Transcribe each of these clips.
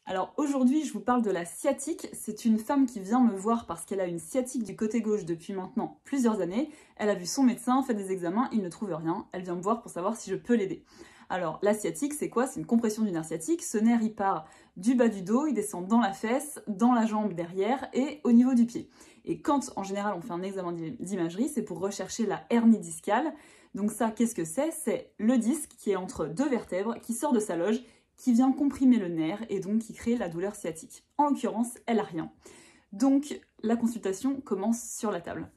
Alors aujourd'hui, je vous parle de la sciatique. C'est une femme qui vient me voir parce qu'elle a une sciatique du côté gauche depuis maintenant plusieurs années. Elle a vu son médecin, fait des examens, il ne trouve rien. Elle vient me voir pour savoir si je peux l'aider. Alors la sciatique, c'est quoi? C'est une compression du nerf sciatique. Ce nerf, il part du bas du dos, il descend dans la fesse, dans la jambe derrière et au niveau du pied. Et quand, en général, on fait un examen d'imagerie, c'est pour rechercher la hernie discale. Donc ça, qu'est-ce que c'est? C'est le disque qui est entre deux vertèbres, qui sort de sa loge, qui vient comprimer le nerf et donc qui crée la douleur sciatique. En l'occurrence, elle n'a rien. Donc la consultation commence sur la table.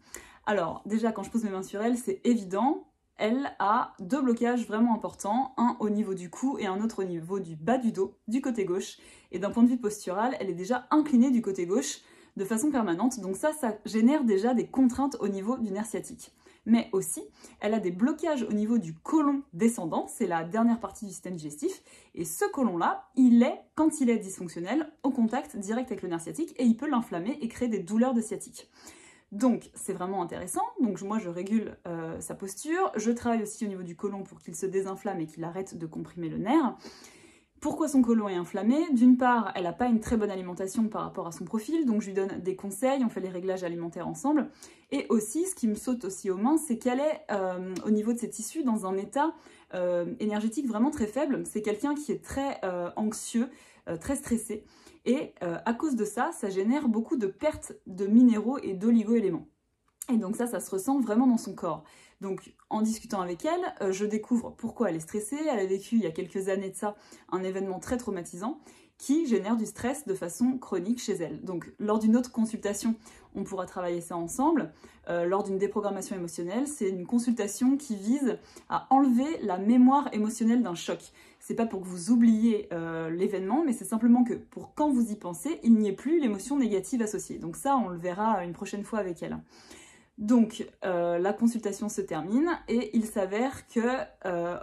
Alors déjà, quand je pose mes mains sur elle, c'est évident, elle a deux blocages vraiment importants, un au niveau du cou et un autre au niveau du bas du dos, du côté gauche. Et d'un point de vue postural, elle est déjà inclinée du côté gauche de façon permanente, donc ça génère déjà des contraintes au niveau du nerf sciatique. Mais aussi, elle a des blocages au niveau du côlon descendant, c'est la dernière partie du système digestif, et ce côlon-là, quand il est dysfonctionnel, au contact direct avec le nerf sciatique, et il peut l'inflammer et créer des douleurs de sciatique. Donc c'est vraiment intéressant, donc moi je régule sa posture, je travaille aussi au niveau du côlon pour qu'il se désinflamme et qu'il arrête de comprimer le nerf. Pourquoi son côlon est inflammé? D'une part, elle n'a pas une très bonne alimentation par rapport à son profil, donc je lui donne des conseils, on fait les réglages alimentaires ensemble. Et aussi, ce qui me saute aussi aux mains, c'est qu'elle est, au niveau de ses tissus, dans un état énergétique vraiment très faible. C'est quelqu'un qui est très anxieux, très stressé. Et à cause de ça, ça génère beaucoup de pertes de minéraux et d'oligo-éléments. Et donc ça se ressent vraiment dans son corps. Donc en discutant avec elle, je découvre pourquoi elle est stressée. Elle a vécu il y a quelques années de ça un événement très traumatisant qui génère du stress de façon chronique chez elle. Donc lors d'une autre consultation, on pourra travailler ça ensemble. Lors d'une déprogrammation émotionnelle, c'est une consultation qui vise à enlever la mémoire émotionnelle d'un choc. C'est pas pour que vous oubliez l'événement, mais c'est simplement que pour quand vous y pensez, il n'y ait plus l'émotion négative associée. Donc ça, on le verra une prochaine fois avec elle. Donc la consultation se termine et il s'avère que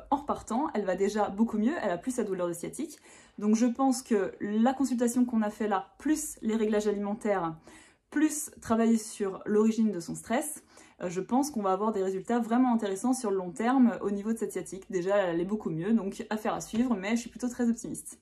en repartant, elle va déjà beaucoup mieux, elle a plus sa douleur de sciatique. Donc je pense que la consultation qu'on a fait là, plus les réglages alimentaires, plus travailler sur l'origine de son stress, je pense qu'on va avoir des résultats vraiment intéressants sur le long terme au niveau de cette sciatique. Déjà, elle est beaucoup mieux, donc affaire à suivre, mais je suis plutôt très optimiste.